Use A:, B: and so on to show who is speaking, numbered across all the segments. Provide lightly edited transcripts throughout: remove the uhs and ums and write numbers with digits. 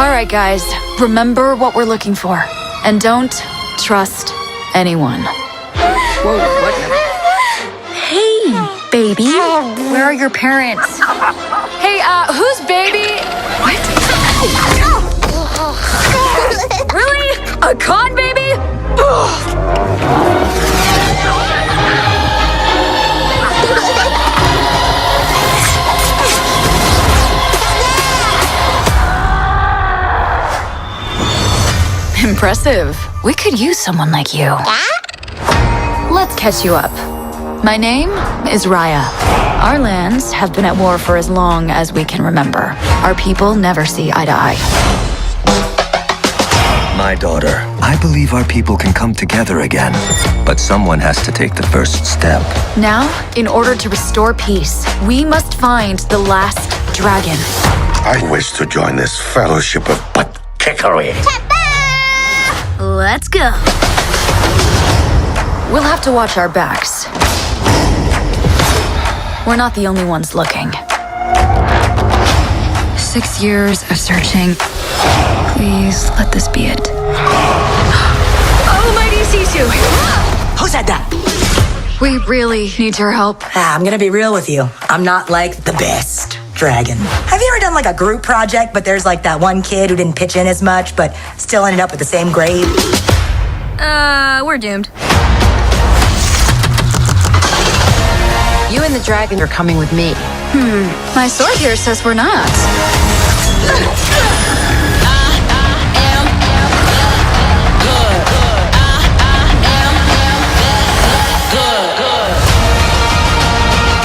A: Alright guys, remember what we're looking for. And don't trust anyone.
B: Whoa, what?
A: Hey, baby. Where are your parents? Hey, who's baby? What? Really? A con baby? Impressive. We could use someone like you. Let's catch you up. My name is Raya. Our lands have been at war for as long as we can remember. Our people never see eye to eye.
C: My daughter, I believe our people can come together again. But someone has to take the first step.
A: Now, in order to restore peace, we must find the last dragon.
D: I wish to join this fellowship of butt kickery.
A: Let's go. We'll have to watch our backs. We're not the only ones looking. 6 years of searching. Please let this be it. Oh, mighty Sisu!
B: Who said that?
A: We really need your help.
B: I'm gonna be real with you. I'm not like the best dragon. Have you ever done like a group project, but there's like that one kid who didn't pitch in as much, but still ended up with the same grade?
A: We're doomed.
E: You and the dragon are coming with me.
A: My sword here says we're not.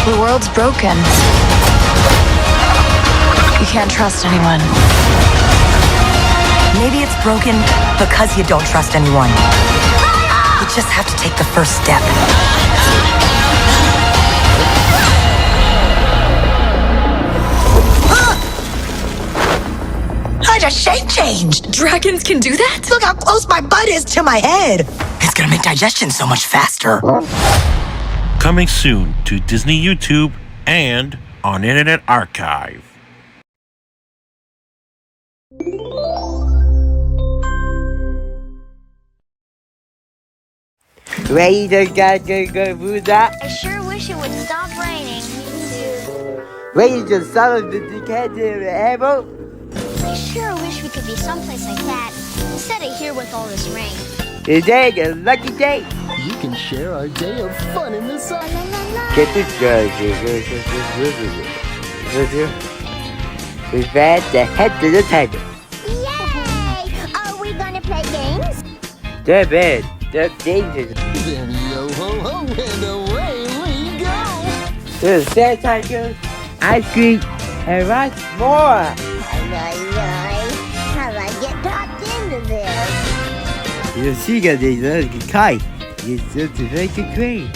A: The world's broken. You can't trust anyone.
B: Maybe it's broken because you don't trust anyone. You just have to take the first step. I just shape changed.
A: Dragons can do that?
B: Look how close my butt is to my head. It's gonna make digestion so much faster.
F: Coming soon to Disney YouTube and on Internet Archive.
G: Ready to go through that?
H: I sure wish it would stop raining.
G: Ready to summon the cat to the apple?
H: I sure wish we could be someplace like that instead of here with all this rain.
G: Today is a lucky day.
I: You can share our day of fun in the sun.
G: Get this guy. We've had the head to the tiger.
H: Yay! Are we gonna play games?
G: They're bad. They're dangerous.
I: Then yo ho ho and away we go.
G: There's sand tigers, ice cream, and lots more.
H: How do I get talked into this?
G: You see that they look kite. It's just a very good crane.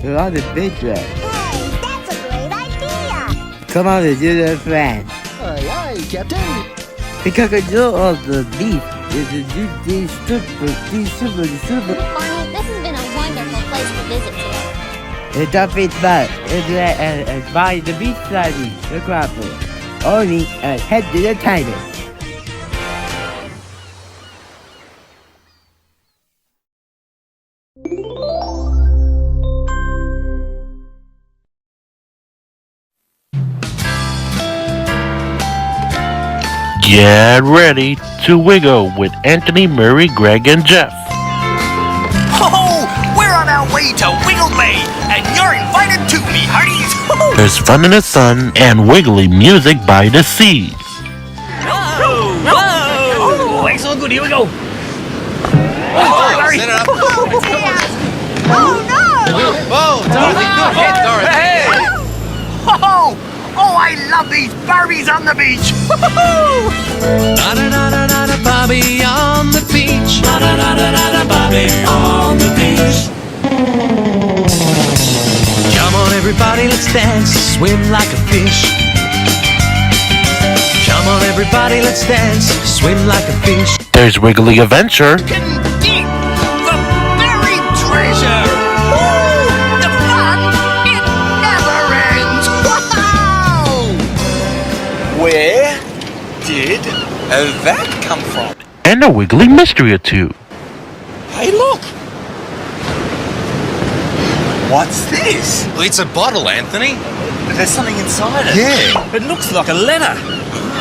G: We're on the big track.
H: Hey, that's a great idea!
G: Come on and do the plan.
I: Aye aye, Captain.
G: The cockatiel of the beef is a super.
H: Barney, this has been a wonderful place to visit today.
G: The dumping spot is by the beach side, the crapper. Only a head to the tiger.
F: Get ready to wiggle with Anthony, Murray, Greg, and Jeff.
J: Oh, we're on our way to Wiggle Bay, and you're invited to me, hearties.
F: There's fun in the sun and wiggly music by the sea.
J: Whoa! Whoa! Excellent, good. Here we go. Set it up.
H: Oh no!
J: Whoa, Dorothy, good hit, Dorothy. Hey! Oh, I love these Barbies on the beach.
K: Da-da-da-da-da, Bobby on the beach. Da-da-da-da-da, Bobby on the beach. Come on, everybody, let's dance, swim like a fish. Come on, everybody, let's dance, swim like a fish.
F: There's Wiggly Adventure.
J: Eat the buried treasure. Ooh, the fun, it never ends. Wow!
D: Where
J: did that come from?
F: And a wiggly mystery or two.
J: Hey, look! What's this?
I: It's a bottle, Anthony.
J: There's something inside it.
I: Yeah.
J: It looks like a letter.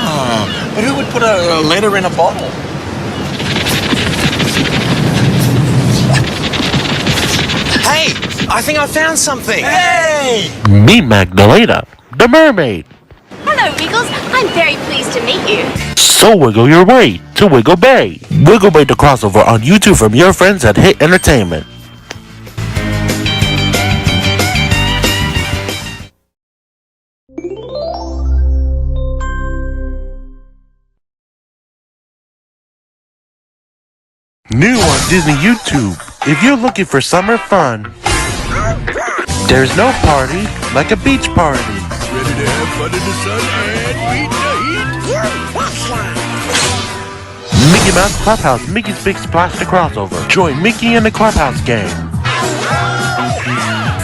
J: Oh, but who would put a letter in a bottle?
I: Hey, I think I found something.
J: Hey!
F: Meet Magdalena, the mermaid.
H: Hello, Wiggles. I'm very pleased to meet you.
F: So wiggle your way to Wiggle Bay. Wiggle Bay the crossover on YouTube from your friends at Hit Entertainment. New on Disney YouTube. If you're looking for summer fun, there's no party like a beach party.
J: Ready to have fun in the sun and beat the heat?
F: Mickey Mouse Clubhouse, Mickey's Big Splash the crossover. Join Mickey in the Clubhouse game.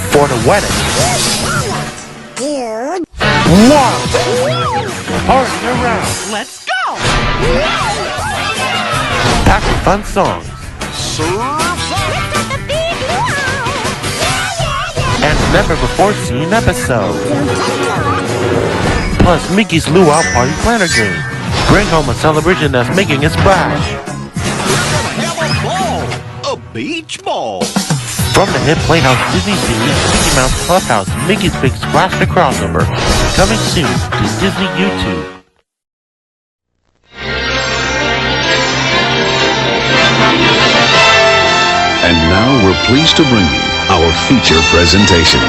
F: For the wedding. Wow! Party around. Let's go! Packed with fun songs. And never before seen episode. Plus Mickey's Luau Party Planner game. Bring home a celebration that's making a splash.
J: A beach ball.
F: From the hit Playhouse Disney series, Mickey Mouse Clubhouse, Mickey's Big Splash the crossover. Coming soon to Disney YouTube.
L: And now we're pleased to bring you our feature presentation.